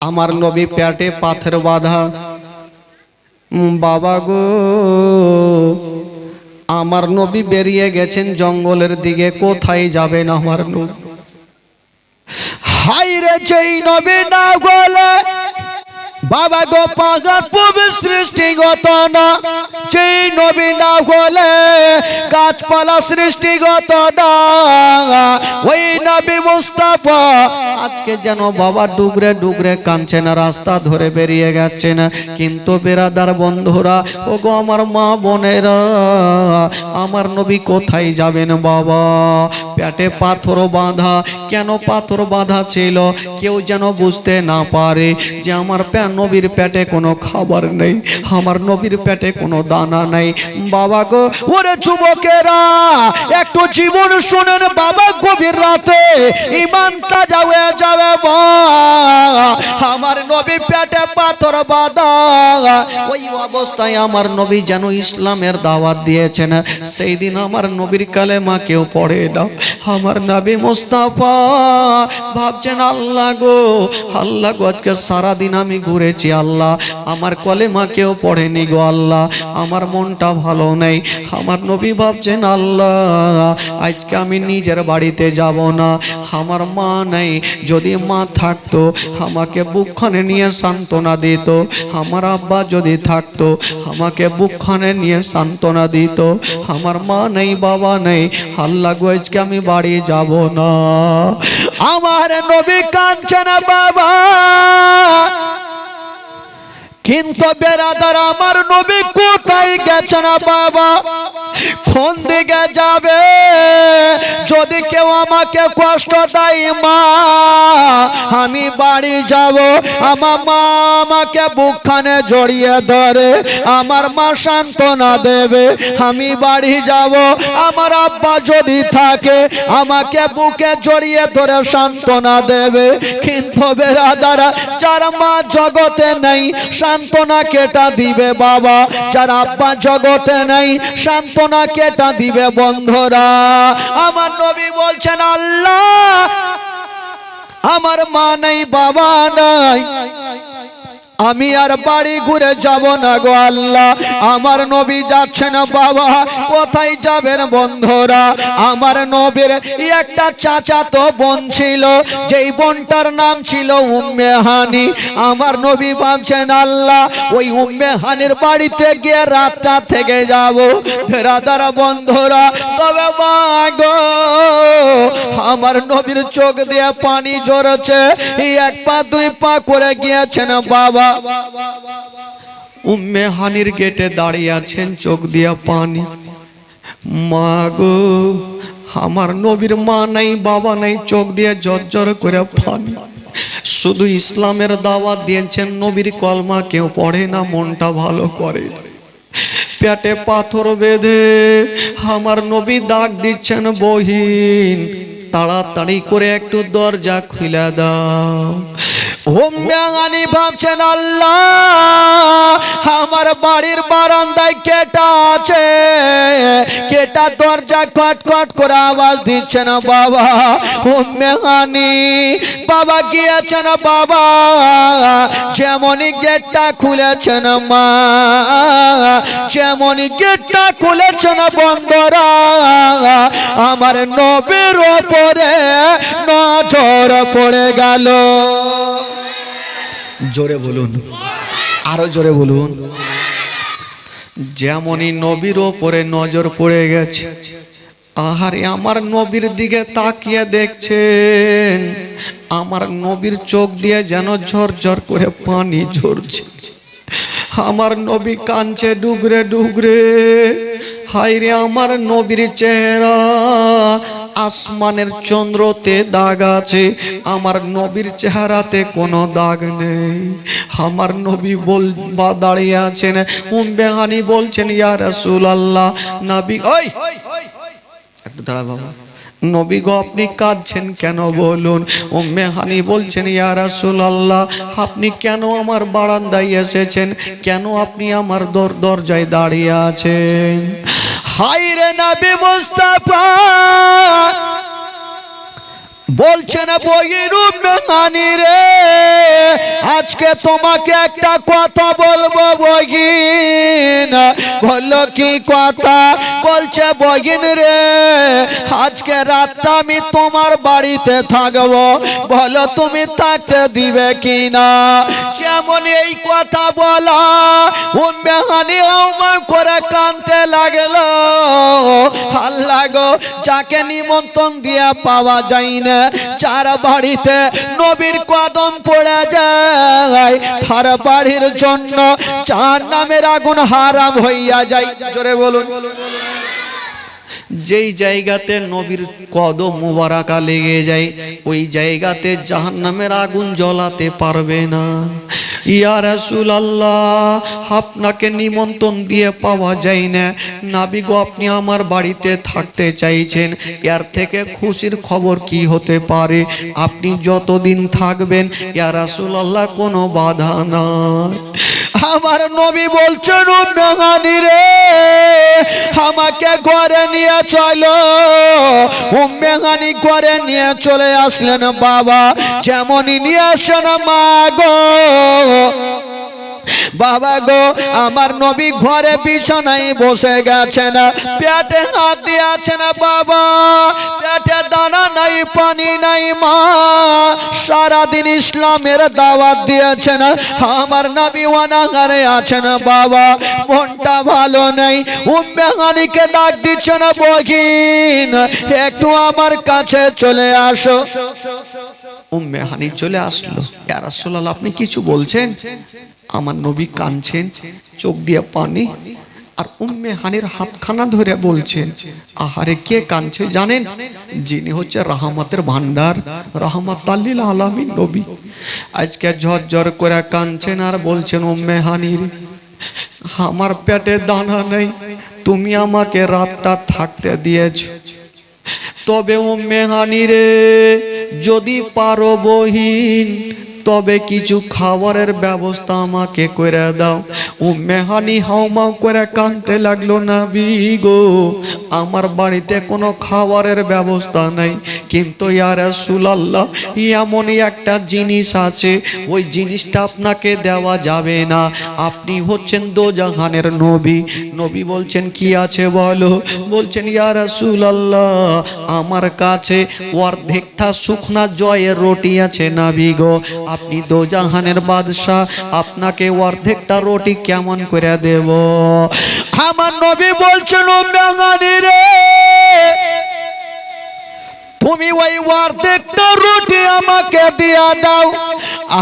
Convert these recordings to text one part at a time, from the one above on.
আমার নবী পেটে পাথর বাঁধা। বাবা গো, আমার নবী বেরিয়ে গেছেন জঙ্গলের দিকে। কোথায় যাবেন আমার নবী? হায়রে যেই নবী না বলে বাবা গো পাগল পুবি সৃষ্টিগত না, যেই নবী না বলে গাছপালা সৃষ্টিগত না, ওই নবী মুস্তাফা আজকে যেন বাবা ডুগরে ডুগরে কাঁদছে না, রাস্তা ধরে বেরিয়ে যাচ্ছে না। কিন্তু বেরাদার বন্ধুরা, ও গো আমার মা বোনেরা, আমার নবী কোথায় যাবেন বাবা? পেটে পাথর বাঁধা। কেন পাথর বাঁধা ছিল? কেউ যেন বুঝতে না পারে যে আমার নবীর পেটে কোনো খাবার নেই, আমার নবীর পেটে কোনো দানা নেই। বাবা গো, ওরে যুবকেরা, একটু জীবন শুনেন বাবা। গভীর রাতে ঈমান তাজা হয়ে যাবে। আমার নবী পেটে পাথর বাঁধা, ওই অবস্থায় আমার নবী যেন ইসলামের দাওয়াত দিয়েছেন। সেই দিন আমার নবীর কালেমা কেউ পড়ে দাও। আমার নবী মুস্তাফা ভাবছেন, আল্লাহ গো, আল্লাহ গো, আজকে সারাদিন আমি ঘুরেছি আল্লাহ, আমার কলেমা কেউ পড়েনি গো আল্লাহ, আমার মনটা ভালো নেই। আমার নবী ভাবছেন, আল্লাহ আজকে আমি নিজের বাড়িতে যাব না, আমার মা নেই, যদি মা থাকতো আমাকে বুকখানে নিয়ে সান্ত্বনা দিত, আমার আব্বা যদি থাকতো আমাকে বুকখানে নিয়ে সান্ত্বনা দিত, আমার মা নেই, বাবা নেই, আল্লাহ গো আজকে আমি বাড়ি যাব না। আমার নবী কাঁদছেন বাবা। কিন্তু বেরাদার, আমার নবী কোথায় গেছেন বাবা? কোন দিকে যাবে? যদি কেউ আমাকে কষ্ট দেয় মা, আমি বাড়ি যাব। আমার মা আমাকে বুকখানে জড়িয়ে ধরে, আমার মা সান্ত্বনা দেবে, আমি বাড়ি যাব। আমার আব্বা যদি থাকে আমাকে বুকে জড়িয়ে ধরে সান্ত্বনা দেবে। কিন্তু বেরাদারা, যার মা জগতে নেই সান্ত্বনা কেটা দিবে বাবা? যার আব্বা জগতে নেই সান্ত্বনা কেটা দিবে বন্ধুরা? আমার নবী বলছেন, আল্লাহ আমার মা নাই, বাবা নাই, আমি আর বাড়ি ঘুরে যাব না গো আল্লাহ। আমার নবী যাচ্ছেন বাবা। কোথায় যাবেন বন্ধুরা? আমার নবীর একটা চাচাতো বোন ছিল, যেই বোনটার নাম ছিল উম্মে হানি। আমার নবী ভাবছেন, আল্লাহ ওই উম্মে হানির বাড়িতে গিয়ে রাতটা থেকে যাব। বেরাদার বন্ধুরা, তবে মা গো, আমার নবীর চোখ দিয়ে পানি ঝরছে, এক পা দুই পা করে গিয়েছেন বাবা। উম্মে হানির গেটে দাঁড়িয়ে আছেন, চোখ দিয়া পানি। মা গো, আমার নবীর মা নাই, বাবা নাই, চোখ দিয়ে ঝরঝর করে পানি। শুধু ইসলামের দাওয়াত দিয়েছেন, নবীর কলমা কেউ পড়ে না, মনটা ভালো করে। পেটে পাথর বেঁধে আমার নবী ডাক দিচ্ছেন, বহিন তাড়াতাড়ি করে একটু দরজা খুলে দাও। উম্মে হানি ভাবছেন, আল্লাহ আমার বাড়ির বারান্দায় কেটা আছে, কেটা দরজা খটখট করে আওয়াজ দিচ্ছে না বাবা। উম্মে হানি বাবা গিয়েছেন বাবা, যেমনই গেটটা খুলেছেন মা, যেমনই গেটটা খুলেছেন বন্ধুরা, আমার নবীর ওপরে নজর পড়ে গেল। জোরে বলুন, আরো জোরে বলুন। যেমনই নবীর ওপরে নজর পড়ে গেছে, আহারে আমার নবীর দিকে তাকিয়ে দেখছেন, আমার নবীর চোখ দিয়ে যেন ঝরঝর করে পানি ঝরছে। আমার নবী কাঁদছে ডুগরে ডুগরে। হায়রে আমার নবীর চেহারা আসমানের চন্দ্রতে দাগ আছে, আমার নবীর চেহারাতে কোনো দাগ নেই। আমার নবী দাঁড়িয়ে আছেন। উম্মে হানি বলছেন, ইয়া রাসূলুল্লাহ, নবী ওই একটু দাঁড়া বাবা, নবী গো আপনি কাঁদছেন কেন বলুন? উম্মে হানি বলছেন, ইয়া রাসূলুল্লাহ, আপনি কেন আমার বারান্দায় এসেছেন? কেন আপনি আমার দরজায় দাঁড়িয়ে আছেন? হায়রে নবী মুস্তাফা বলছেন বহির উম্মেহানি রে, আজকে তোমাকে একটা কথা বলবো বহিন। বললো কি কথা? বলছে বহিন রে, আজকে রাতটা আমি তোমার বাড়িতে থাকবো, বলো তুমি থাকতে দিবে কিনা? যেমন এই কথা বলা উম্মেহানি আমার করে কাঁদতে লাগলো। আল্লাহ গো, যাকে নিমন্ত্রণ দিয়ে পাওয়া যায় না, যার বাড়িতে নবীর কদম পড়ে যায়, তার বাড়ির জন্য জাহান্নামের আগুন হারাম হইয়া যায়। জোরে বলুন। যেই জায়গাতে নবীর কদম মোবারকা লেগে যায়, ওই জায়গাতে জাহান্নামের আগুন জ্বলাতে পারবে না। ইয়া রাসূলুল্লাহ, আপনাকে নিমন্ত্রণ দিয়ে পাওয়া যায় না, নবী গো আপনি আমার বাড়িতে থাকতে চাইছেন, এর থেকে খুশির খবর কি হতে পারে? আপনি যতদিন থাকবেন ইয়া রাসূলুল্লাহ কোনো বাধা নাই। আমার নবী বলছেন উম্মেহানি রে, আমাকে ঘরে নিয়ে চলো। উম্মেহানি ঘরে নিয়ে চলে আসলেন বাবা। যেমনই নিয়ে আসেন মা গো, বাবা গো, আমার নবী ঘরে বিছানায় বসে গেছেন, পেটে হাত দিয়েছেন বাবা, পেটে দানা নাই পানি নাই মা। সারাদিন ইসলামের দাওয়াত দিয়েছেন, আমার নবী অনাহারে আছেন বাবা, মনটা ভালো নেই। উম্মেহানিকে ডাক দিচ্ছেন, বহিন একটু আমার কাছে চলে আসো। উম্মেহানি চলে আসলো। ইয়া রাসূলুল্লাহ আপনি কিছু বলছেন? আমার নবী কাঁদছেন, চোখ দিয়ে পানি, আর উম্মেহানির হাতখানা ধরে বলছেন। আহারে, কে কাঁদছে জানেন? যিনি হচ্ছে রাহমাতের ভান্ডার, রাহমাতুল লিল আলামিন নবী। আজকে ঝরঝর করে কাঁদছেন আর বলছেন, উম্মেহানির আমার পেটে দানা নেই, তুমি আমাকে রাতটা থাকতে দিয়েছো, তবে উম্মেহানি রে যদি পারো বহিন তবে কিছু খাবারের ব্যবস্থা আমাকে করে দাও। উম্মেহানি হাউমাউ করে কাঁদতে লাগলো, নবী গো আমার বাড়িতে কোনো খাবারের ব্যবস্থা নাই, কিন্তু ইয়া রাসূলুল্লাহ এমনই একটা জিনিস আছে, ওই জিনিসটা আপনাকে দেওয়া যাবে না, আপনি হচ্ছেন দোজাহানের নবী। নবী বলছেন কি আছে বলো? বলছেন ইয়া রাসূলুল্লাহ আমার কাছে অর্ধেকটা শুকনা জয়ের রুটি আছে নবী গো, আপনি দোজাহানের বাদশাহ, আপনাকে অর্ধেকটা রুটি কেমন করে দেব? আমার নবী বলছেন, উম্মেহানি রে তুমি ওই অর্ধেকটা রুটি আমাকে দিয়া দাও।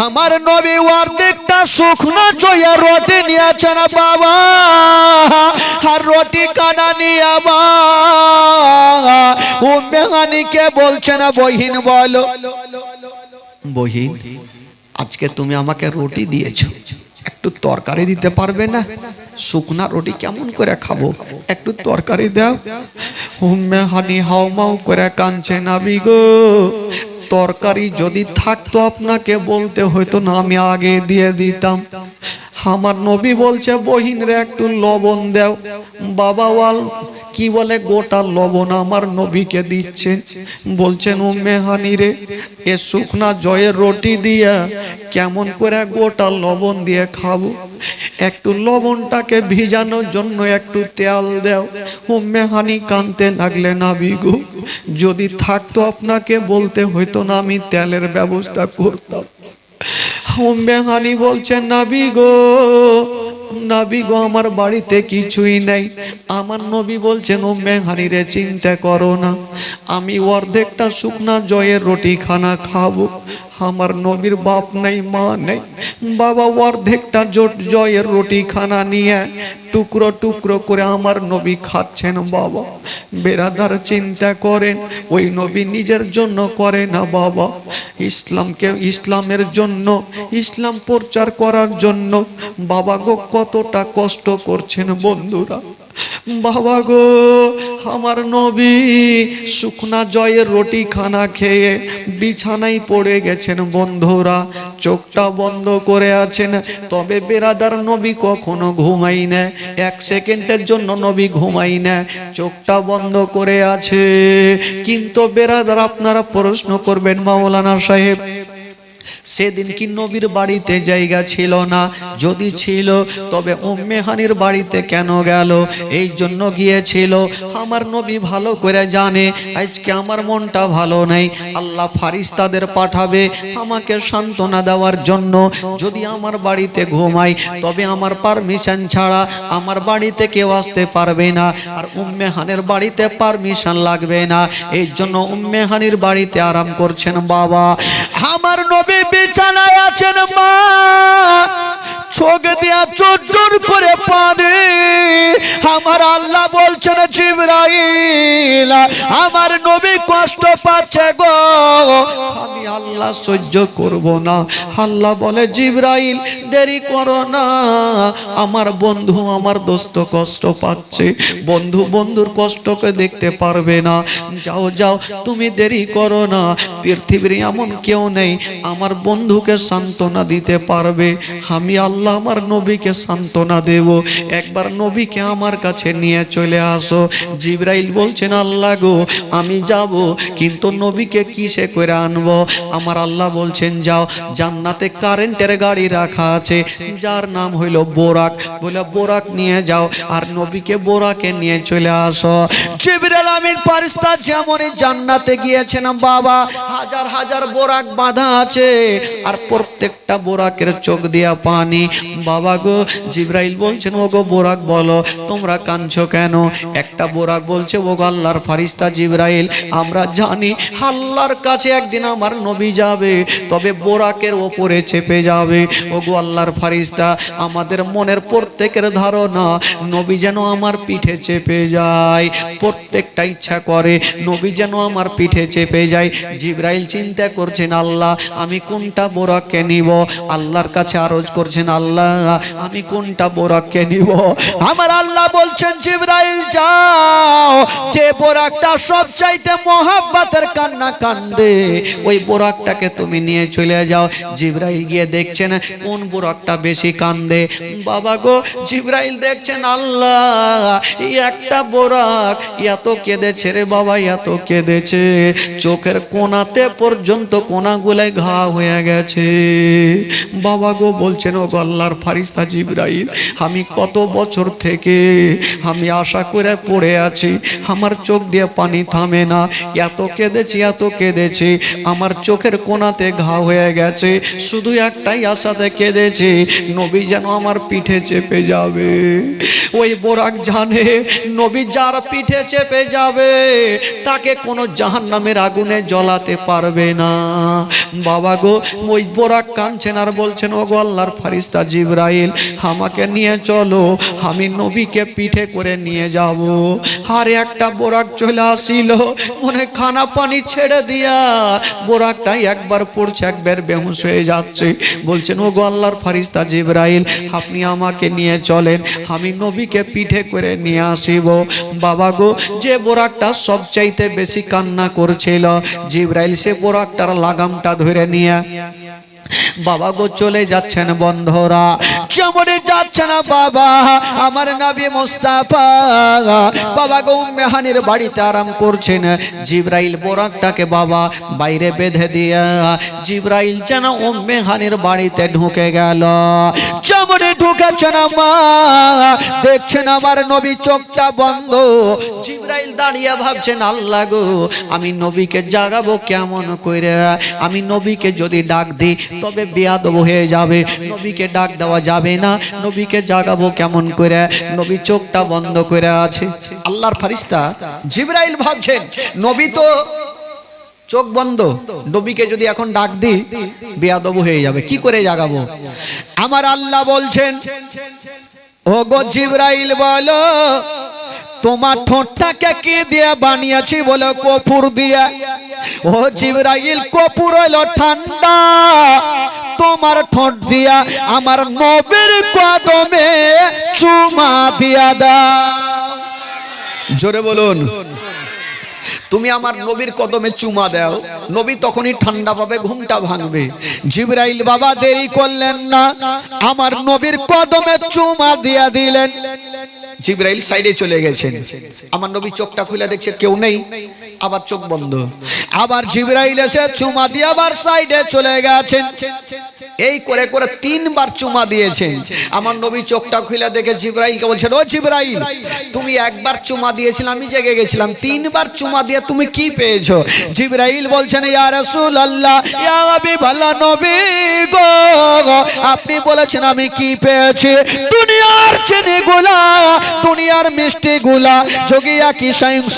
আমার নবী অর্ধেকটা শুকনো জয়ের রুটি নিয়েছেন বাবা, আর রুটি কানা নিয়ে উম্মেহানিকে বলছেন, বহিন বলো। বহিন আজকে তুমি আমাকে রুটি দিয়েছো, একটু তরকারি দিতে পারবে না? শুকনা রুটি কেমন করে খাবো, একটু তরকারি দাও। উম্মেহানি হাউমাউ করে কাঁদছে, নবী গো তরকারি যদি থাকতো আপনাকে বলতে হয়তো না, আমি আগে দিয়ে দিতাম। আমার নবী বলছে, বহিন রে একটু লবণ দাও। বাবা ওয়াল কি বলে গোটা লবণ আমার নবীকে দিচ্ছেন। বলছেন, উম্মেহানি রে এ শুকনা জয়ের রুটি দিয়া কেমন করে গোটা লবণ দিয়ে খাবো, একটু লবণটাকে ভিজানোর জন্য একটু তেল দাও। উম্মেহানি কাঁদতে লাগলেন, নবী গো যদি থাকতো আপনাকে বলতে হইতো না, আমি তেলের ব্যবস্থা করতাম। উম্মেহানি বলছেন, নবী গো নবী গো আমার বাড়িতে কিছুই নাই। আমার নবী বলছেন, উম্মেহানি রে চিন্তা করো না, আমি অর্ধেকটা শুকনা জয়ের রুটি খানা খাবো। আমার নবীর বাপ নাই মা নেই, বাবা অর্ধেকটা জয়ের রুটি খানা নিয়ে টুকরো টুকরো করে আমার নবী খাচ্ছেন। বাবা বেরাদার চিন্তা করেন, ওই নবী নিজের জন্য করে না বাবা, ইসলামের জন্য, ইসলাম প্রচার করার জন্য বাবা গো কতটা কষ্ট করছেন বন্ধুরা। বাবা গো, আমার নবী শুকনা জয়ের রুটি খানা খেয়ে বিছানায় পড়ে গেছেন বন্ধুরা, চোখটা বন্ধ করে আছেন। তবে বেরাদার নবী কখনো ঘুমাই না, এক সেকেন্ডের জন্য নবী ঘুমাই না, চোখটা বন্ধ করে আছে। কিন্তু বেরাদার আপনারা প্রশ্ন করবেন মাওলানা সাহেব, সেদিন কি নবীর বাড়িতে জায়গা ছিল না? যদি ছিল তবে উম্মে হানির বাড়িতে কেন গেল? এই জন্য গিয়েছিল, আমার নবী ভালো করে জানে আজকে আমার মনটা ভালো নেই, আল্লাহ ফারিস্তাদের পাঠাবে আমাকে সান্ত্বনা দেওয়ার জন্য। যদি আমার বাড়িতে ঘুমাই তবে আমার পারমিশন ছাড়া আমার বাড়িতে কেউ আসতে পারবে না, আর উম্মে হানির বাড়িতে পারমিশন লাগবে না। এই জন্য উম্মে হানির বাড়িতে আরাম করছেন বাবা। আমার নবী বিছানায় আছেন, মা চোখ দিয়া চোর করে পানি। আমার আল্লাহ বলছেন জিবরাইল, আমার নবী কষ্ট পাচ্ছে গো, আমি আল্লাহ সহ্য করব না। আল্লাহ বলে জিবরাইল দেরি করো না, আমার বন্ধু আমার দোস্ত কষ্ট পাচ্ছে, বন্ধু বন্ধুর কষ্টকে দেখতে পারবে না, যাও যাও তুমি দেরি করো না। পৃথিবীর এমন কেউ নেই আমার বন্ধুকে সান্ত্বনা দিতে পারবে, আমি আল্লাহ আমার নবীকে সান্ত্বনা দেব। একবার নবীকে আমার কাছে নিয়ে চলে আসো। জিবরাইল বলছেন আল্লাহ গো আমি যাব, কিন্তু নবীকে কিসে করে আনবো? আমার আল্লাহ বলছেন যাও, জান্নাতে কারেন্টের গাড়ি রাখা আছে যার নাম হইল বোরাক, বলে বোরাক নিয়ে যাও আর নবীকে বোরাকে নিয়ে চলে আসো। জিবরাইল আমিন ফারিস্তা যেমনই জান্নাতে গিয়েছেন বাবা, হাজার হাজার বোরাক বাঁধা আছে আর প্রত্যেকটা বোরাকের চোখ দিয়া পানি। বাবা গো, জিবরাইল বলছেন ও গো বোরাক বলো তোমরা কাঁদছো কেন? একটা বোরাক বলছে ও গো আল্লাহর ফারিস্তা জিবরাইল, আমরা জানি আল্লাহর কাছে একদিন আমার নবী যাবে, তবে বোরাকের ওপরে চেপে যাবে। ও গো আল্লাহর ফারিস্তা, আমাদের মনের প্রত্যেকের ধারণা নবী যেন আমার পিঠে চেপে যায়, প্রত্যেকটা ইচ্ছা করে নবী যেন আমার পিঠে চেপে যায়। জিবরাইল চিন্তা করছেন আল্লাহ আমি কোনটা বোরাককে নিব, আল্লাহর কাছে আরজ করছেন আল্লাহ আমি কোনটা বোরাককে নিব। আমার আল্লাহ বলছেন জিবরাইল যাও, যে বোরাকটা সবচাইতে মোহাব্বতের কান্না কান্দে ওই বোরাকটাকে তুমি নিয়ে চলে যাও। জিবরাইল গিয়ে দেখছেন কোন বোরাকটা বেশি কান্দে। বাবা গো, জিবরাইল দেখছেন আল্লাহ এই একটা বোরাক এত কেঁদেছে রে বাবা, এত কেঁদেছে চোখের কোনাতে পর্যন্ত কোনাগুলাই ঘা হয়ে গেছে। বাবা গো বলছেন ও আল্লাহর ফারিস্তা জিবরাইল, আমি কত বছর থেকে আমি আশা করে পড়ে আছি, আমার চোখ দিয়ে পানি থামে না, এত কেঁদেছি এত কেঁদেছি, আমার চোখের কোনাতে ঘা হয়ে গেছে, শুধু একটাই আশাতে কেঁদেছি নবী যেন আমার পিঠে চেপে যাবে। ওই বোরাক জানে নবী যার পিঠে চেপে যাবে তাকে কোনো জাহান্নামের আগুনে জ্বলাতে পারবে না। বাবা গো, ওই বোরাক কাঁদছেন আর বলছেন ও গো আল্লাহর ফারিস্তা জিবরাইল, আমাকে নিয়ে চলো, আমি নবীকে পিঠে করে নিয়ে যাব। আর একটা বোরাক চলে আসিল, মনে খানা পানি ছেড়ে দিয়া বোরাকটা একবার পড়ছে একবার বেহুশ হয়ে যাচ্ছে। বলছেন ও গো আল্লাহর ফারিস্তা জিবরাইল, আপনি আমাকে নিয়ে চলেন, আমি নবীকে পিঠে করে নিয়ে আসিব। বাবা গো, যে বোরাকটা সবচাইতে বেশি কান্না করছিল, জিবরাইল সে বোরাকটার লাগামটা ধরে নিয়ে বাবা গো চলে যাচ্ছেন। বন্ধুরা কেমনে যাচ্ছে না বাবা আমার নবী মুস্তাফা, বাবা গো উম্মে হানির বাড়িতে আরাম করছেন। জিবরাইল বোরাকটাকে বাবা বাইরে বেঁধে দিয়া জিবরাইল যেন উম্মে হানির বাড়িতে ঢুকে গেল। কেমনে ঢুকেছেন মা, দেখছেন আমার নবী চোখটা বন্ধ। জিবরাইল দাঁড়িয়ে ভাবছেন আল্লাহ গো আমি নবীকে জাগাবো কেমন করে, আমি নবীকে যদি ডাক দিই তবে বেয়াদব হয়ে যাবে, নবীকে ডাক দেওয়া যাবে না, নবীকে জাগাবো কেমন করে, নবী চোখটা বন্ধ করে আছে। আল্লাহর ফারিস্তা জিবরাইল ভাবছেন নবী তো চোখ বন্ধ, নবীকে যদি এখন ডাক দিই বেয়াদব হয়ে যাবে, কি করে জাগাবো? আমার আল্লাহ বলছেন ও গো জিবরাইল বলো তোমার ঠোঁটটাকে কি দিয়ে বানিয়েছি? বলো কপুর দিয়ে। ও জিবরাইল কপুর হলো ঠান্ডা, তোমার ঠোঁট দিয়া আমার নবীর কদমে চুমা দিয়া দাও। জোরে বলুন। তুমি আমার নবীর কদমে চুমা দাও, নবী তখনই ঠান্ডা পাবে, ঘুমটা ভাঙবে। জিবরাইল বাবা দেরি করলেন না, আমার নবীর কদমে চুমা দিয়া দিলেন। জিবরাইল সাইডে চলে গেছেন, আমার নবী চোখটা খুলে দেখছে কেউ নেই, আবার চোখ বন্ধ। আবার জিবরাইল এসে চুমা দিয়ে আবার সাইডে চলে গেছেন। এই করে করে 3 বার চুমা দিয়েছেন। আমার নবী চোখটা খুলে দেখে জিবরাইলকে বলছেন, ও জিবরাইল, তুমি একবার চুমা দিয়েছিলে, আমি জেগে গেছিলাম, 3 বার চুমা দিয়ে তুমি কি পেয়েছো? জিবরাইল বলছেন, ইয়া রাসূলুল্লাহ, ইয়া হাবিবাল্লাহ, নবী গো, আপনি বলেছেন আমি কি পেয়েছি? দুনিয়ার চিনিগুলা, দুনিয়ার মিষ্টিগুলা যোগিয়া কি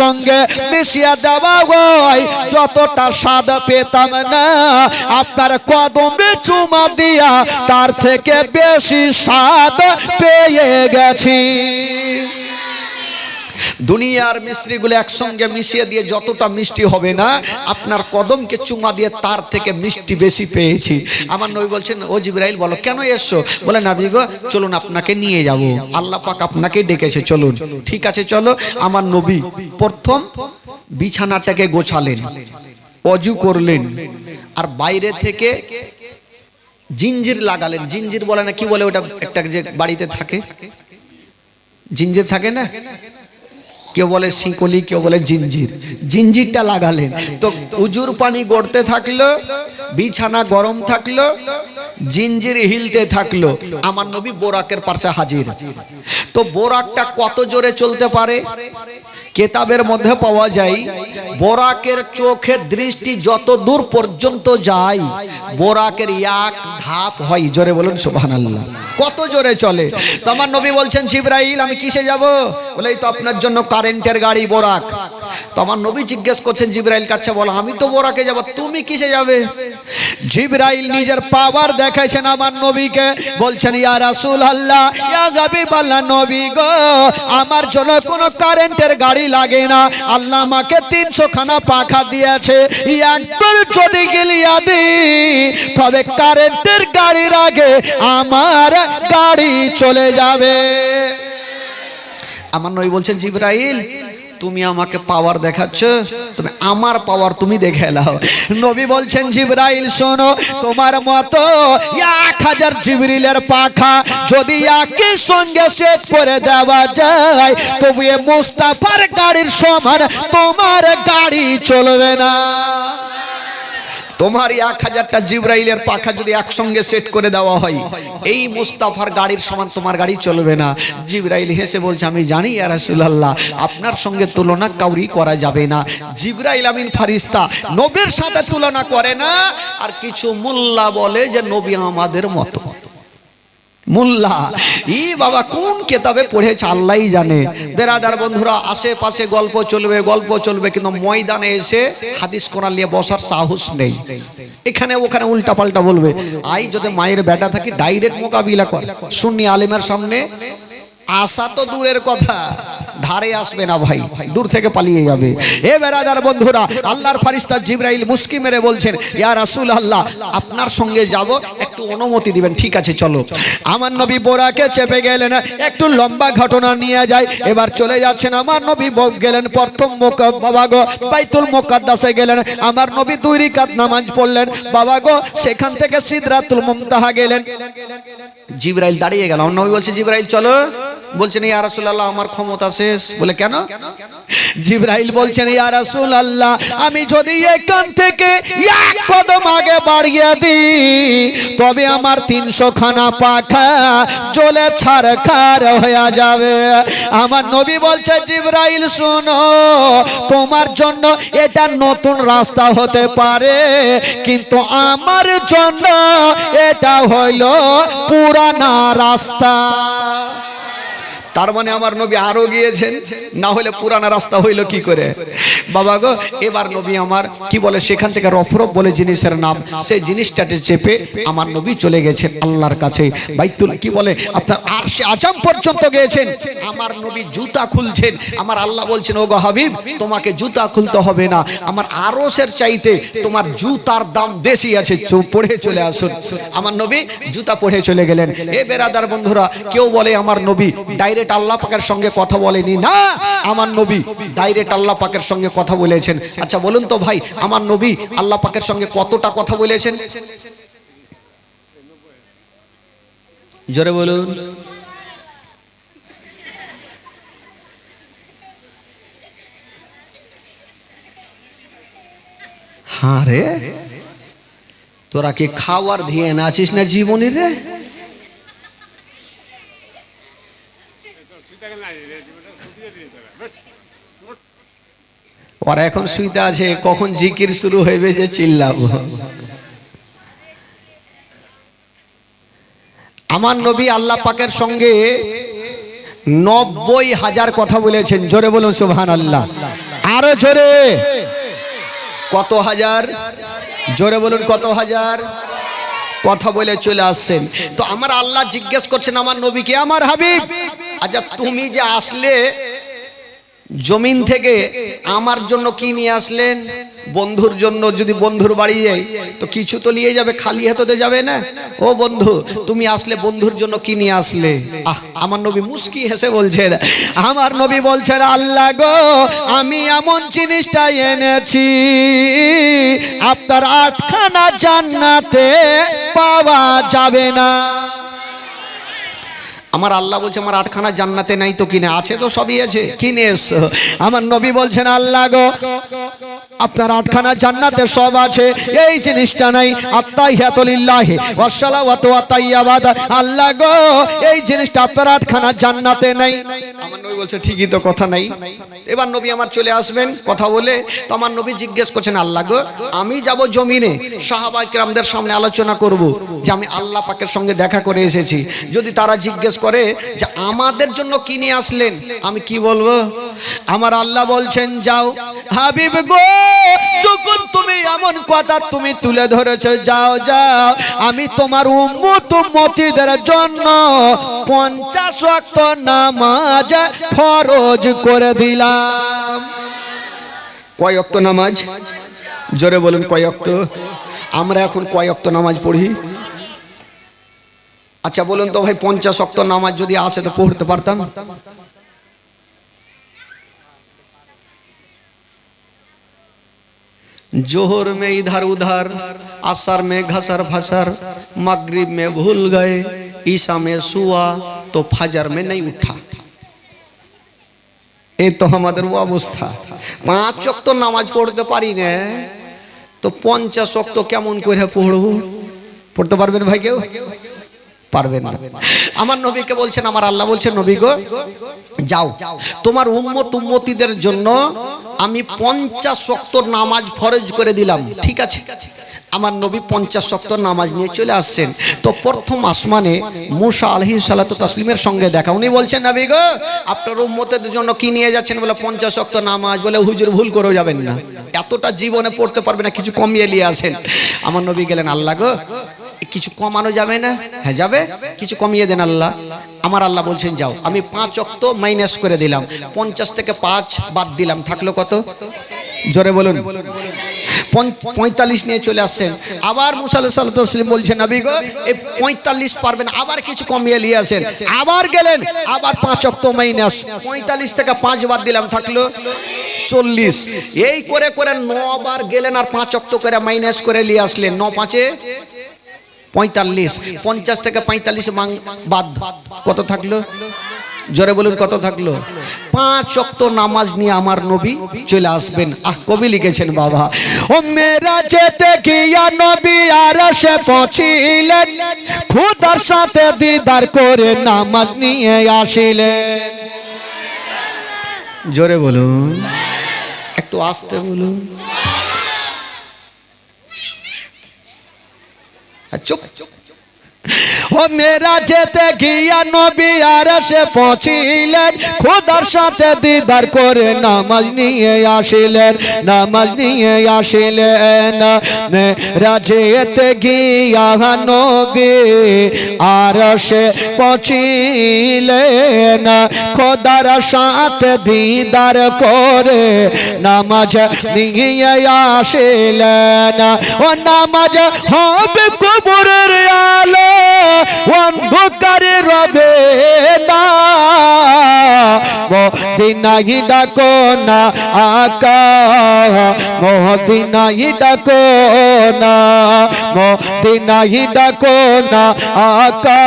সঙ্গে মিশিয়ে দেওয়া হয়, যতটা স্বাদ পেতাম না, আপনার কদমে চুমা দিয়া তার থেকে বেশি স্বাদ পেয়ে গেছি। দুনিয়ার মিষ্টিগুলো একসঙ্গে মিশিয়ে দিয়ে যতটা মিষ্টি হবে না, আপনার কদমকে চুমা দিয়ে তার থেকে মিষ্টি বেশি পেয়েছি। আমার নবী বলছেন, ও জিবরাইল বলো কেন এসছো? বলে নবী গো, চলুন আপনাকে নিয়ে যাব, আল্লাহ পাক আপনাকে ডেকেছে, চলুন। ঠিক আছে চলো। আমার নবী প্রথম বিছানাটাকে গোছালেন, অজু করলেন, আর বাইরে থেকে জিঞ্জির লাগালেন। জিঞ্জির বলে না, কি বলে ওটা, একটা যে বাড়িতে থাকে জিঞ্জির থাকে না, কেউ বলে শিকলি, কেউ বলে জিঞ্জির, জিঞ্জিরটা লাগালেন। তো উজুর পানি গড়তে থাকলো, বিছানা গরম থাকলো, জিঞ্জির হিলতে থাকলো। আমার নবী বোরাকের পাশে হাজির। তো বোরাকটা কত জোরে চলতে পারে? কেতাবের মধ্যে পাওয়া যায়, বোরাকের চোখের দৃষ্টি যত দূর পর্যন্ত যায়, বোরাকের এক ধাপ হয়। জোরে বলুন সুবহানাল্লাহ। কত জোরে চলে। তো আমার নবী বলছেন, জিবরাইল আমি কিসে যাব? বলে এই তো আপনার জন্য কারেন্টের গাড়ি বোরাক। তো আমার নবী জিজ্ঞেস করছেন জিবরাইল কাছে, বলো আমি তো বোরাকে যাব, তুমি কিসে যাবে? জিবরাইল নিজের পাওয়ার দেখাইছেন আমার নবীকে, বলছেন, ইয়া রাসূলুল্লাহ, ইয়া হাবিবাল্লাহ, নবী গো, আমার জন্য কোনো কারেন্টের গাড়ি লাগে না, আল্লাহ আমাকে 300 খানা পাখা দিয়েছে, একবার যদি গিলিয়া দি তবে কারেন্টের গাড়ির আগে আমার গাড়ি চলে যাবে। আমার নবী বলছেন, জিবরাইল তুমি আমাকে পাওয়ার দেখাচ্ছ, তুমি আমার পাওয়ার তুমি দেখে নাও। নবী বলছেন, জিবরাইল শোনো, তোমার মতো 1000 জিবরিলের পাখা যদি একই সঙ্গে সেট করে দেওয়া যায়, তবু এ মুস্তাফার গাড়ির সমান তোমার গাড়ি চলবে না। তোমার 1000টা জিবরাইলের পাখা যদি একসঙ্গে সেট করে দেওয়া হয়, এই মুস্তাফার গাড়ির সমান তোমার গাড়ি চলবে না। জিবরাইল হেসে বলছে, আমি জানি ইয়া রাসূলুল্লাহ, আপনার সঙ্গে তুলনা কাউরি করা যাবে না। জিবরাইল আমিন ফারিস্তা নবীর সাথে তুলনা করে না। আর কিছু মোল্লা বলে যে নবী আমাদের মতো। মোল্লা ই বাবা কোন কেতাবে পড়েছে আল্লাহই জানে। বেরাদার বন্ধুরা, আশেপাশে গল্প চলবে, কিন্তু ময়দানে এসে হাদিস কোরআন নিয়ে বসার সাহস নেই। এখানে ওখানে উল্টা পাল্টা বলবে। আই যদি মায়ের বেটা থাকে, ডাইরেক্ট মোকাবিলা কর। সুন্নি আলেমের সামনে আসা তো দূরের কথা, ধারে আসবে না ভাই, দূর থেকে পালিয়ে যাবে। এ বেরাদার বন্ধুরা, আল্লাহর ফারিস্তা জিবরাইল মুস্কি মেরে বলছেন, ইয়া রাসূলুল্লাহ, আপনার সঙ্গে যাব, একটু অনুমতি দিবেন? ঠিক আছে চলো। আমার নবী বোরাকে চেপে গেলেন। একটু লম্বা ঘটনা নিয়ে যায়। এবার চলে যাচ্ছেন, আমার নবী গেলেন প্রথম বাবা গো বাইতুল মুকাদ্দাসে গেলেন। আমার নবী 2 রাকাত নামাজ পড়লেন বাবা গো। সেখান থেকে সিদরাতুল মুনতাহা গেলেন। জিবরাইল দাঁড়িয়ে গেল। আমার নবী বলছে, জিবরাইল চলো। বলছেন, ইয়া রাসূলুল্লাহ আমার ক্ষমতা শেষ। বলে কেন? জিবরাইল বলছেন, ইয়া রাসূলুল্লাহ, আমি যদি এখান থেকে এক কদম আগে বাড়িয়ে দিই, তবে আমার 300 খানা পাখা জ্বলে ছারখার হয়ে যাবে। আমার নবী বলছে, জিবরাইল শোনো, তোমার জন্য এটা নতুন রাস্তা হতে পারে, কিন্তু আমার জন্য এটা হইল পুরানা রাস্তা। তার মানে আমার নবী আরো গিয়েছেন, না হলে পুরানা রাস্তা হইলো কি করে? বাবা গো, এবার নবী আমার কি বলে, সেখান থেকে রফরফ বলে জিনিসের নাম, সেই জিনিসটাতে চেপে আমার নবী চলে গেছেন আল্লাহর কাছে। বাইতুল কি বলে আপনার আরশে আজম পর্যন্ত গিয়েছেন। আমার নবী জুতা খুলছেন। আমার আল্লাহ বলছেন, ওগো হাবিব, তোমাকে জুতা খুলতে হবে না, আমার আরশের চাইতে তোমার জুতার দাম বেশি আছে, পড়ে চলে আসুন। আমার নবী জুতা পড়ে চলে গেলেন। এ বেরাদার বন্ধুরা, কেউ বলে আমার নবী ডাইরেক্ট ডাইরেক্ট আল্লাহ পাকের সঙ্গে কথা বলেনি, না, আমার নবী ডাইরেক্ট আল্লাহ পাকের সঙ্গে কথা বলেছেন। আচ্ছা বলুন তো ভাই, আমার নবী আল্লাহ পাকের সঙ্গে কতটা কথা বলেছেন? জোরে বলুন। হ্যাঁ রে, তোরা কি খাওয়ার ধিয়ে নাচিস না জীবনী রে? ওরা এখন শুইতে আছে, কখন জিকির শুরু হইবে যে চিল্লাবো। আমার নবী আল্লাহ পাকের সঙ্গে 90,000 কথা বলেছেন। জোরে বলুন সুবহানাল্লাহ। আরো জোরে, কত হাজার? জোরে বলুন কত হাজার কথা বলে চলে আসছেন। তো আমার আল্লাহ জিজ্ঞেস করছেন আমার নবীকে, আমার হাবিব, আচ্ছা তুমি যে আসলে জমিন থেকে, আমার জন্য কি নিয়ে আসলেন? বন্ধুর জন্য। যদি বন্ধুর বাড়ি যাই তো কিছু তো নিয়ে যাবে, খালি হাতে যাবে না। ও বন্ধু, তুমি আসলে বন্ধুর জন্য কি নিয়ে আসলে? আমার নবী মুস্কি হেসে বলছেন, আমার নবী বলছেন, আল্লাহ গো, আমি এমন জিনিসটা এনেছি আপনার 8খানা জান্নাতে পাওয়া যাবে না। আমার আল্লাহ বলছে, আমার 8খানা জান্নাতে নাই তো কিনে আছে? তো সবই আছে, কিনে এসো। আমার নবী বলছেন, আল্লাহ গো, আপনার 8খানা জান্নাতে সব আছে, এই জিনিসটা নাই। আত্তাহিয়াতু লিল্লাহি ওয়াস সালাওয়াতু ওয়াত তাইয়্যিবাত, আল্লাহ গো, এই জিনিসটা আপনার 8খানা জান্নাতে নাই। আমার নবী বলছে, ঠিকই তো, কথা নাই। এবার নবী আমার চলে আসবেন কথা বলে। তো আমার নবী জিজ্ঞেস করছেন, আল্লাহ গো, আমি যাব জমিনে, সাহাবায়ে কেরামদের সামনে আলোচনা করব যে আমি আল্লাহ পাকের সঙ্গে দেখা করে এসেছি। যদি তারা জিজ্ঞেস করে যে আমাদের জন্য কি নিয়ে আসলেন, আমি কি বলবো? আমার আল্লাহ বলছেন, যাও হাবিব গো, যখন তুমি এমন কথা তুমি তুলে ধরেছো, যাও যাও, আমি তোমার উম্মতীদের জন্য 50 ওয়াক্ত নামাজ ফরজ করে দিলাম। কয় ওয়াক্ত নামাজ? জোরে বলুন, কয় ওয়াক্ত? আমরা এখন কয় ওয়াক্ত নামাজ পড়ি? আচ্ছা বলুন তো ভাই, 50 ওয়াক্ত নামাজ যদি আসে তো পড়তে পারতাম? जोहर में इधर उधर, असर में घसर फसर, मगरिब में भूल गए, ईशा में सुआ तो फजर में नहीं उठा। ये तो हमारे वो अवस्था। 5 वक्त नामाज पढ़ते पारी ने तो 50 वक्त केमन करे पढ़बो? पढ़ते पारबेन भाई केउ? পারবেন না। আমার নবীকে বলছেন, আমার আল্লাহ বলছেন, নবী গো, যাও, তোমার উম্মতীদের জন্য আমি 50 ওয়াক্ত নামাজ ফরজ করে দিলাম। ঠিক আছে। আমার নবী 50 ওয়াক্ত নামাজ নিয়ে চলে আসছেন। তো প্রথম আসমানে মুসা আলাইহিস সালাতু তাসলিমের সঙ্গে দেখা। উনি বলছেন, নবী গো, আপনার উম্মতের জন্য কি নিয়ে যাচ্ছেন? বলে 50 ওয়াক্ত নামাজ। বলে হুজুর ভুল করে যাবেন না, এতটা জীবনে পড়তে পারবে না, কিছু কমিয়ে নিয়ে আসেন। আমার নবী গেলেন, আল্লাহ গো, কিছু কমানো যাবে না? হ্যাঁ যাবে, কিছু কমিয়ে দেন আল্লাহ। আমার আল্লাহ বলছেন, যাও, আমি 5 ওয়াক্ত মাইনাস করে দিলাম, 50 থেকে 5 বাদ দিলাম, থাকলো কত? জোরে বলুন। 45 নিয়ে চলে আসছেন। আবার মুসা আলাইহিস সালাতু তাসলিম বলছেন, নবী গো, এই 45 পারবেন, আবার কিছু কমিয়ে নিয়ে আসেন। আবার গেলেন, আবার 5 ওয়াক্ত মাইনাস, 45 থেকে 5 বাদ দিলাম, থাকলো 40। এই করে করে 9 বার গেলেন, আর 5 ওয়াক্ত করে মাইনাস করে নিয়ে আসলেন। 9 5 45, 50 থেকে 45 বাদ, কত থাকলো? জোরে বলুন, কত থাকলো? 5 ওয়াক্ত নামাজ নিয়ে আমার নবী চলে আসবেন। কবি লিখেছেন, বাবা, ও মেরা যেতে গিয়া নবী আরশে পৌঁছিলেন, খোদার সাথে দিদার করে নামাজ নিয়ে আসিলেন। জোরে বলুন, একটু আস্তে বলুন। চুপ। ও মেরা যেতে গিয়া নবী আরশে পৌঁছিলেন, খোদার সাথে দিদার করে নামাজ নিয়ে আসিলেন, নামাজ নিয়ে আসিলেন। মেরা যেতে গিয়া নবী আরশে পৌঁছিলেন, খোদার সাথে দিদার করে নামাজ নিয়ে আসিলেন। ও নামাজ হবে কবরের আলো, অন্ধকারে রবে না, মদিনায় ডাকো না আকা মদিনায় ডাকো না মদিনায় ডাকো না আকা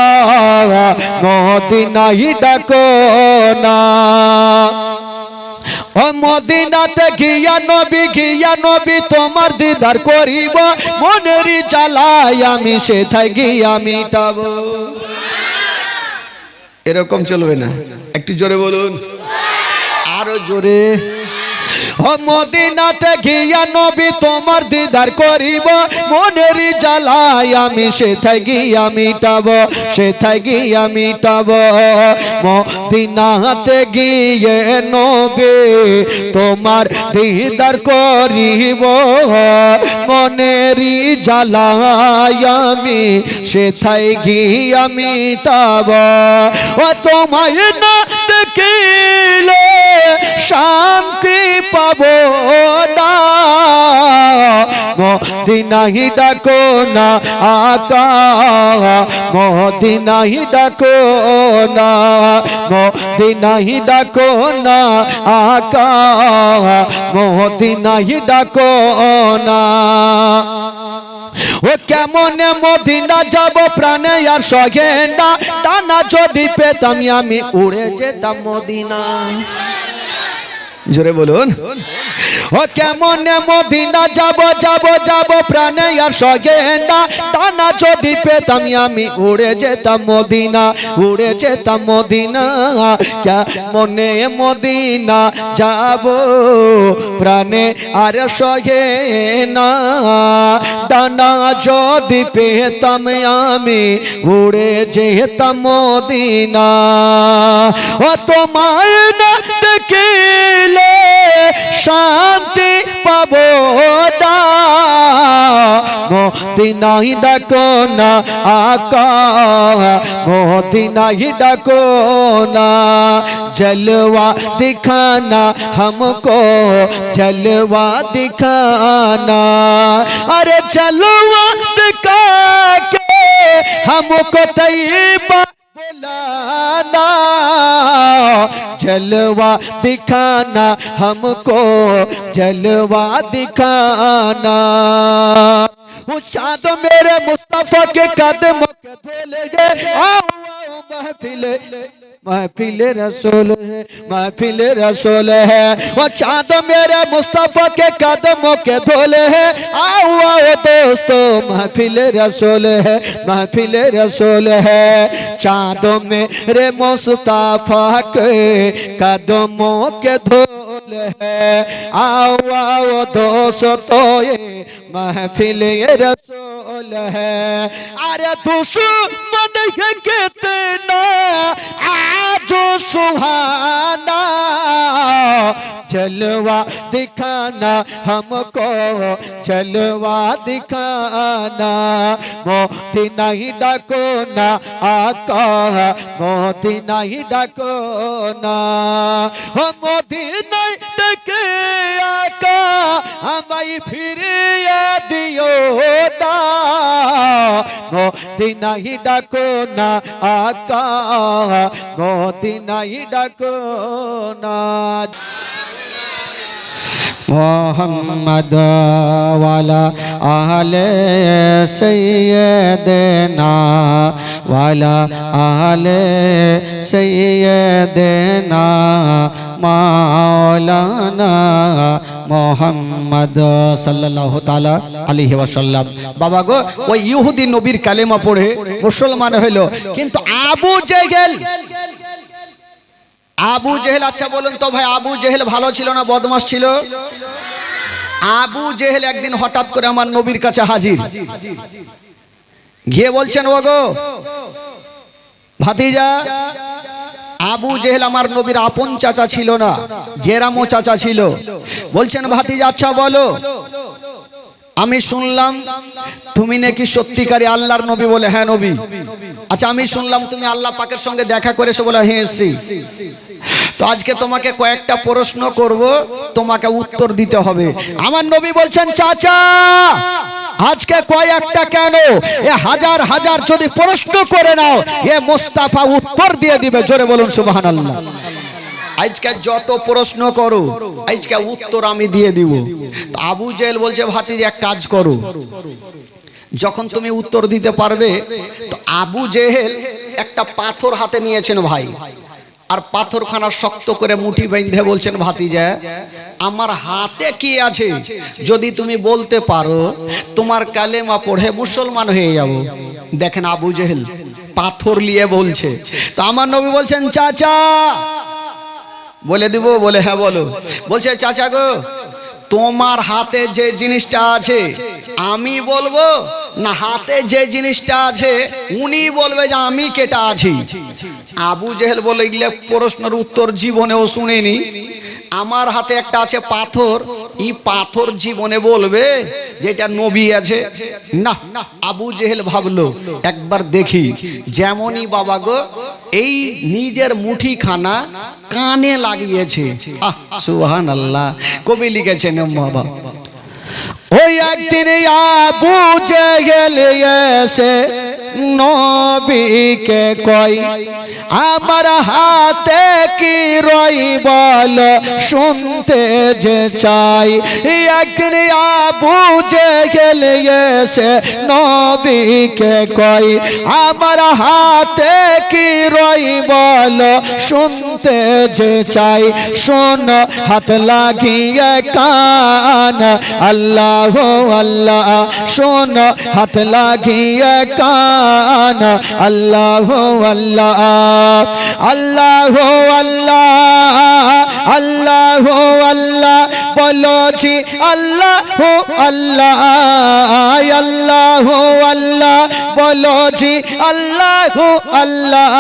মদিনায় ডাকো না ও মদিনাতে গিয়া নবী তোমার দিদার করিব মনের জ্বালায় আমি সেথায় গিয়া মিটাবো এরকম চলবে না একটু জোরে বলুন আরো জোরে ও মদিনাতে গিয়া নবী তোমার দিদার করিব মনের জ্বালায় আমি সেথায় গিয়া মিটাবো সেথায় গিয়া মিটাবো মদিনাতে গিয়ে নবী তোমার দিদার করিব মনের জ্বালায় আমি সেথায় গিয়া মিটাবো ও তোমায় না দেখিলে শান্তি পাবো না মদিনায় ডাকো না আকা মদিনায় ডাকো না মদিনায় ডাকো না আকা মদিনায় ডাকো না ও কেমনে মদিনা যাব প্রাণে আর সহে না টানা যদি পেতাম আমি উড়ে যেতাম মদিনা জোরে বলুন ও কেমনে মদিনা যাব প্রাণে আর সহে না টানা যদি পেতাম আমি উড়ে যেতাম মদিনা কেমনে মদিনা যাব প্রাণে আর সহে না টানা যদি পেতাম আমি উড়ে যেতাম মদিনা ও তোমায় না দেখিলে শান্তি পাবো না মদিনায় ডাকো না আকা মদিনায় ডাকো না जलवा दिखाना हमको जलवा दिखाना अरे जलवा दिखा के हमको तैयबा बुलाना जलवा दिखाना हमको जलवा दिखाना वो चाँद मेरे मुस्तफा के कदमों के धोले गे आओ महफिल रसूल है वो चाँद मेरे मुस्तफा के कदमों के धोले है आओ दोस्तों महफिल रसूल है चाँद मेरे मुस्तफा के कदमों के धोले है आओ दोस्तों ये महफिल रसूल है अरे दुश्मन है कितना आज सुहाना जलवा दिखाना हमको जलवा दिखाना मदीनाय डाको ना आका मदीनाय डाको ना मदीनाय डाके आका हमारी फिरिया दियो ना मदीनाय डाको ना आका मदीनाय डाको ना मोहम्मद वाला आहले सैयदना वाला आहले सैयदना मौलाना मोहम्मद सल्लल्लाहु ताला अलैहि वसल्लम बाबा गो ওই ইহুদি নবীর কালেমা পড়ে মুসলমান হলো কিন্তু আবু জেহেল আচ্ছা বলুন তো ভাই আবু জেহেল ভালো ছিল না বদমাশ ছিল আবু জেহেল একদিন হঠাৎ করে আমার নবীর কাছে হাজির গিয়ে বলছেন ওগো ভাতিজা আবু জেহেল আমার নবীর আপন চাচা ছিল না গেরামো চাচা ছিল বলছেন ভাতিজা আচ্ছা বলো আমি শুনলাম তুমি নাকি সত্যিকারী আল্লাহর নবী বলে হ্যাঁ নবী আচ্ছা আমি শুনলাম তুমি আল্লাহ পাকের সঙ্গে দেখা করেছো বলে হ্যাঁ এসেছি তো আজকে তোমাকে কয়েকটা প্রশ্ন করব তোমাকে উত্তর দিতে হবে আমার নবী বলছেন চাচা আজকে কয়েকটা কেন এ হাজার হাজার যদি প্রশ্ন করে নাও এ মুস্তাফা উত্তর দিয়ে দিবে জোরে বলুন সুবহানাল্লাহ আজকে যত প্রশ্ন করো আজকে উত্তর আমি দিয়ে দিব। আবু জেহেল বলছে ভাতিজা এক কাজ করো, যখন তুমি উত্তর দিতে পারবে। তো আবু জেহেল একটা পাথর হাতে নিয়েছেন ভাই, আর পাথরখানা শক্ত করে মুঠি বেঁধে বলছেন ভাতিজা আমার হাতে কি আছে, যদি তুমি বলতে পারো তোমার কালেমা পড়ে মুসলমান হয়ে যাব। দেখেন আবু জেহেল পাথর নিয়ে বলছে। তো আমার নবী বলছেন চাচা বলে দিব, বলে হ্যাঁ বলো। বলছে চাচা গো তোমার হাতে যে জিনিসটা আছে আমি বলবো, না হাতে যে জিনিসটা আছে উনি বলবে যে আমি কেটা আছি? আবু জেহেল বলে এগুলো প্রশ্নের উত্তর জীবনেও শুনেনি। আমার হাতে একটা আছে পাথর, এই পাথর জীবনে বলবে যেটা নবী আছে? না। আবু জেহেল ভাবলো একবার দেখি। যেমনই বাবা গো এই নিজের মুঠিখানা কানে লাগিয়েছে। সুবহানাল্লাহ। কবি লিখেছেন বাবা, ওই একদিন আবু জেহেল এসে নবীকে কই আমার হাতে কি রই বল শুনতে যে চাই। একদিন আবু জেহেল এসে নবীকে কই আমার হাতে কি রই বল শুনতে যে চাই। শোন হাত লাগিয়ে কান আল্লাহ আল্লাহ, শোন হাত লাগিয়ে কান আল্লাহ আল্লাহ, আল্লাহ আল্লাহ, আল্লাহ আল্লাহ বলো জি আল্লাহ আল্লাহ, আল্লাহ আল্লাহ বলো জি আল্লাহ আল্লাহ।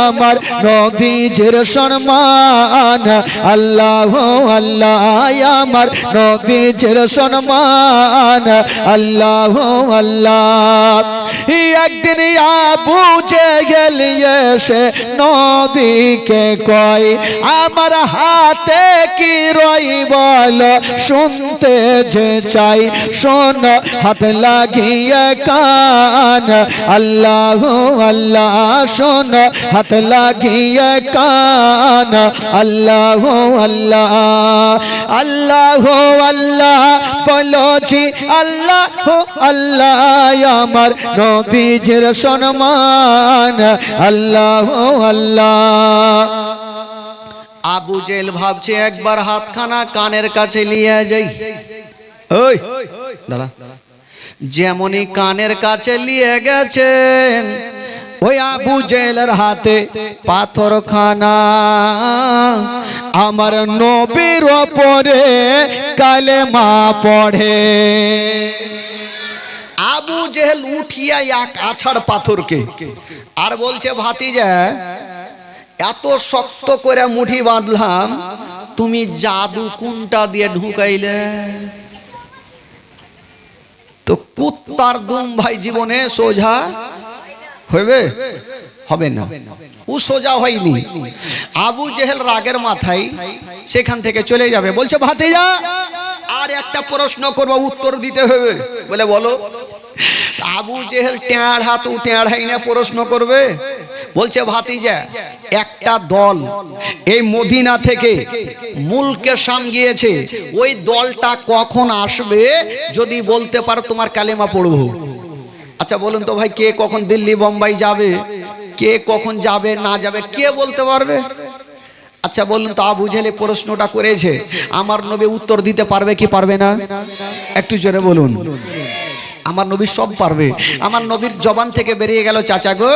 আমার নবীজির সম্মান আল্লাহ আল্লাহ, আমার নবীজির সম্মান আল্লাহ আল্লাহ। একদিন আবু জেহেল এসে নবীকে কয় আমার হাতে কি রই বল শুনতে যে চাই। শোন হাত লাগিয়ে কান আল্লাহ আল্লাহ, শোন হাত লাগিয়ে কান আল্লাহ আল্লাহ, আল্লাহ আল্লাহ বলো জি আল্লাহ আল্লাহ। আমার নবীজির সম্মান আল্লাহ আল্লাহ। আবু জেহেল ভাবছে একবার হাতখানা কানের কাছে নিয়ে যাই। ওই দাঁড়া। যেমনই কানের কাছে নিয়ে গেছেন ওই আবু জেহেলের হাতে পাথরখানা আমার নবীর ওপরে কালেমা পড়ে। আবু জেহেল উঠিয়া এক আছাড় পাথরকে আর বলছে ভাতিজা এত শক্ত করে মুঠি বাঁধলাম, তুমি জাদু কোনটা দিয়ে ঢুকাইলে? তো কুত্তার দুম ভাই জীবনে সোজা হইবে? হবে না, ও সোজা হয়নি। আবু জেহেল রাগের মাথায় সেখান থেকে চলে যাবে। বলছে ভাতিজা আর একটা প্রশ্ন করব, উত্তর দিতে হবে। বলে বলো। আবু জেহেল টেঁড়া তো টেঁড়াই না প্রশ্ন করবে। বলছে ভাতিজা একটা দল এই মদিনা থেকে মুলকে শাম গিয়েছে, ওই দলটা কখন আসবে যদি বলতে পারো তোমার কালেমা পড়বো। আচ্ছা বলুন তো ভাই, কে কখন দিল্লি বোম্বাই যাবে, কে কখন যাবে না যাবে কে বলতে পারবে? আচ্ছা বলুন তো আবু জেহেল প্রশ্নটা করেছে, আমার নবী উত্তর দিতে পারবে কি পারবে না? একটু জোরে বলুন। আমার নবী সব পারবে। আমার নবীর জবান থেকে বেরিয়ে গেল চাচা গো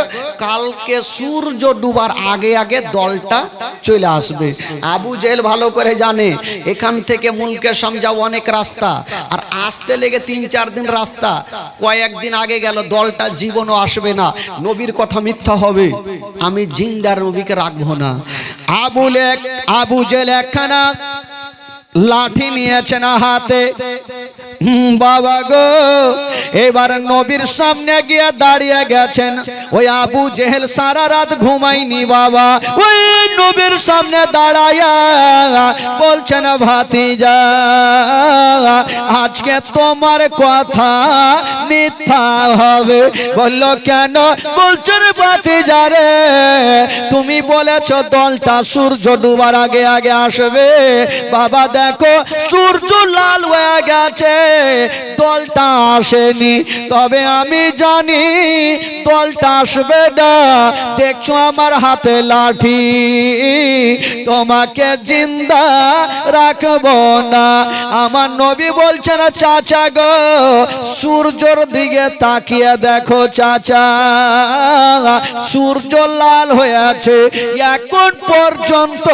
কালকে সূর্য ডুবার আগে আগে দলটা চলে আসবে। আবু জেহেল ভালো করে জানে এখান থেকে মুলকে শাম যাওয়া অনেক রাস্তা, আর আসতে লেগে ৩-৪ দিন রাস্তা। কয়েকদিন আগে গেল, দলটা জীবনও আসবে না, নবীর কথা মিথ্যা হবে, আমি জিন্দার নবীকে রাখবো না। আবু জেহেল একখানা লাঠি নিয়েছেন হাতে। বাবা গো এবার নবীর সামনে গিয়ে দাঁড়িয়ে গেছেন। ওই আবু জেহেল সারা রাত ঘুমায়নি বাবা। ওই নবীর সামনে দাঁড়ায়া বলছেন ভাতিজা আজকে তোমার কথা মিথ্যা হবে। বলল কেন? বলছেন ভাতিজা রে তুমি বলেছ দলটা সূর্য ডুবার আগে আগে আসবে। বাবা দেখো সূর্য লাল হয়ে গেছে, দলটা আসেনি। তবে আমি জানি দলটা আসবে না। দেখছো আমার হাতে লাঠি, তোমাকে জিন্দা রাখবো না। আমার নবী বলছেন চাচা গো সূর্যর দিকে তাকিয়ে দেখো চাচা, সূর্য লাল হয়ে আছে, এখন পর্যন্ত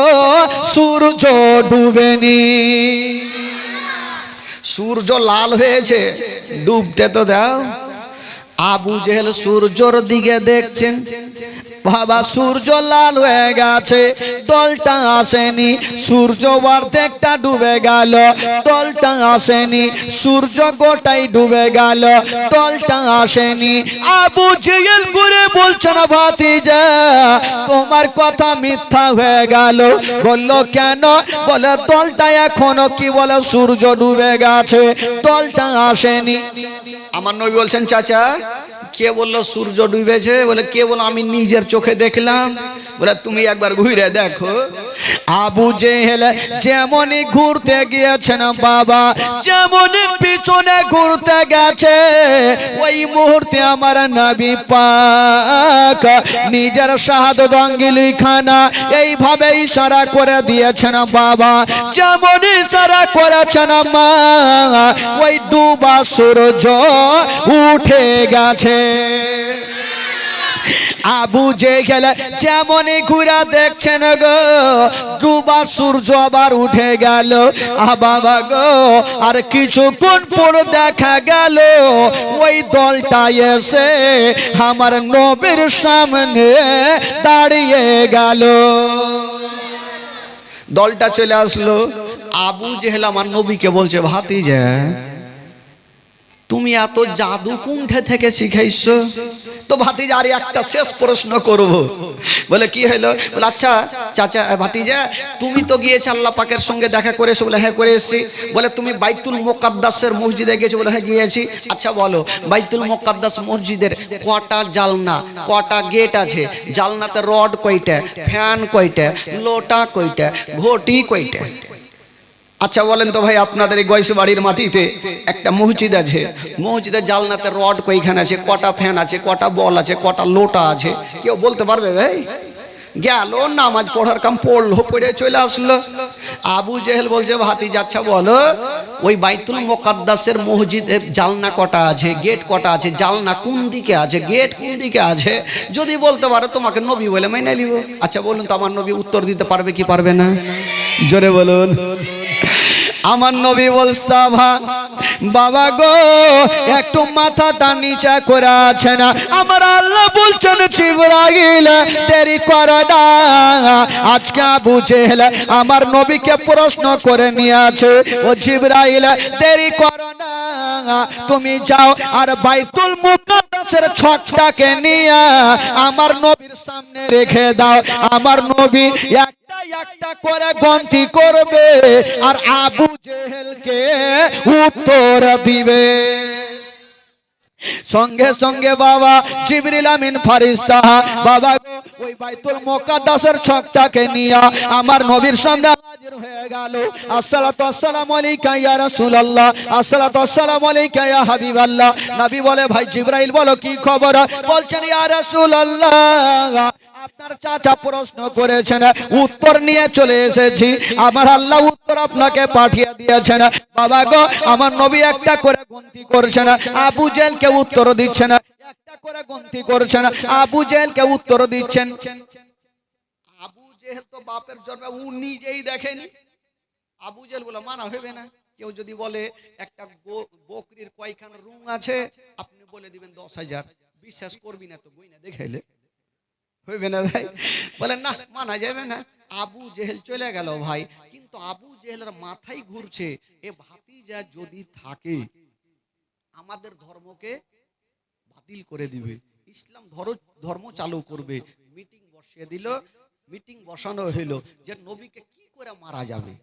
সূর্য ডুবেনি। সূর্য লাল হয়েছে, ডুবতে তো দাও। আবু জেহেল সূর্যর দিকে দেখছেন, বাবা সূর্য লাল হয়ে গেছে, দলটা আসেনি। সূর্য অর্ধেকটা ডুবে গেল, দলটা আসেনি। সূর্য গোটাই ডুবে গেল, দলটা আসেনি। আবু জেহেল করে বলছেন ভাতিজা তোমার কথা মিথ্যা হয়ে গেল। বলল কেন? বলে দলটা এখনো কি বলে সূর্য ডুবে গেছে, দলটা আসেনি। আমার নবী বলছেন চাচা কে বললো সূর্য ডুবেছে? বলে কে বললো? আমি নিজের চোখে দেখলাম। বলে তুমি একবার ঘুরে দেখো। আবু জেহেল যেমনই ঘুরতে গিয়েছেন বাবা, যেমনই পিছনে ঘুরতে গেছে, ওই মুহূর্তে আমার নবী পাক নিজের শাহাদাত আঙ্গুলি খানা এইভাবে ইশারা করে দিয়েছেন বাবা। যেমন ইশারা করেছেন মা, ওই ডুবা সূর্য উঠে গেছে। আবু জেহেল যেমনই ঘুরে দেখছেন গো, ডুবা সূর্য আবার উঠে গেল। বাবা গো আর কিছুক্ষণ পর দেখা গেল ওই দলটা এসে আমার নবীর সামনে দাঁড়িয়ে গেল। দলটা চলে আসলো। আবু জেহেল আমার নবীকে বলছে ভাতিজা তুমি এত জাদু কোনটা থেকে শিখাইছো? তো ভাতিজা আর একটা শেষ প্রশ্ন করব। বলে কি হলো? বলে আচ্ছা চাচা ভাতিজা তুমি তো গিয়েছো আল্লাহ পাকের সঙ্গে দেখা করেছো? বলে হ্যাঁ করে এসেছি। বলে তুমি বাইতুল মুকাদ্দাসের মসজিদে গিয়েছো? বলে হ্যাঁ গিয়েছি। আচ্ছা বলো বাইতুল মুকাদ্দাস মসজিদের কটা জালনা, কটা গেট আছে? জালনাতে রড কয়টা, ফ্যান কয়টা, লোটা কয়টা, ঘটি কয়টা? আচ্ছা বলেন তো ভাই আপনাদের এই গয়স বাড়ির মাটিতে একটা মসজিদ আছে, মসজিদের জালনাতে রড কয়খানে আছে, কটা ফ্যান আছে, কটা বল আছে, কটা লোটা আছে? কেউ বলতে পারবে ভাই? গেল নামাজ পড়ার কাম পড়লো, পড়ে চলে আসলো। আবু জেহেল বলছে ভাতিজা আচ্ছা বলো ওই বাইতুল মুকাদ্দাসের মসজিদের জালনা কটা আছে, গেট কটা আছে? জালনা কোন দিকে আছে, গেট কোন দিকে আছে? যদি বলতে পারো তোমাকে নবী বলে মেনে নিব। আচ্ছা বলুন তো আমার নবী উত্তর দিতে পারবে কি পারবে না? জোরে বলুন। আমার নবী বলস্তা বাবা গো একটু মাথাটা নিচে করে আছে না। আমার আল্লাহ বলছেন জিবরাইল দেরি করো না। আজকে আবু জেহেল আমার নবীকে প্রশ্ন করে নিয়ে আছে, ও জিবরাইল দেরি করো না, তুমি যাও আর বাইতুল মুকাদ্দাসের ছকটাকে নিয়ে আমার নবীর সামনে রেখে দাও। আমার নবী একটা একটা করে গন্তি করবে আর আবু জেহেলকে উত্তর দিবে। সঙ্গে সঙ্গে বাবা জিবরিল আমিন ফারিস্তা বাবা ওই বাইতুল মুকাদ্দাসের ছকটাকে নিয়ে আমার নবীর সামনে হাজির হয়ে গেল। আসসালাতু আসসালামু আলাইকা ইয়া রাসূলুল্লাহ, আসসালাতু আসসালামু আলাইকা ইয়া হাবিবাল্লাহ। নবী বলে ভাই জিবরাইল বলো কি খবর? বলছেন ইয়া রাসূলুল্লাহ আপনার চাচা প্রশ্ন করেছেন, উত্তর নিয়ে চলে এসেছি। আমার আল্লাহ উত্তর আপনাকে পাঠিয়ে দিয়েছেন। বাবা গো আমার নবী একটা করে গন্তি করছেন, আবু জেহেলকে উত্তর দিচ্ছেন, একটা করে গন্তি করছেন, আবু জেহেলকে উত্তর দিচ্ছেন। আবু জেহেল তো বাপের জন্মে ও নিজেই দেখেনি। আবু জেহেল বলে মানা হবে না। কেউ যদি বলে একটা বকরির কয়খান রুম আছে, আপনি বলে দিবেন 10,000, বিশ্বাস করবি না তো গইনা দেখাইলে হইবে না ভাই? বলেন না মানা যাবে না। আবু জেহেল চলে গেল ভাই, কিন্তু আবু জেহেলের মাথায় ঘুরছে এ ভাতিজা যদি থাকে আমাদের ধর্মকে বাতিল করে দিবে, ইসলাম ধর্ম চালু করবে। মিটিং বসিয়ে দিল, মিটিং বসানো হইল যে নবীকে কি করে মারা যাবে।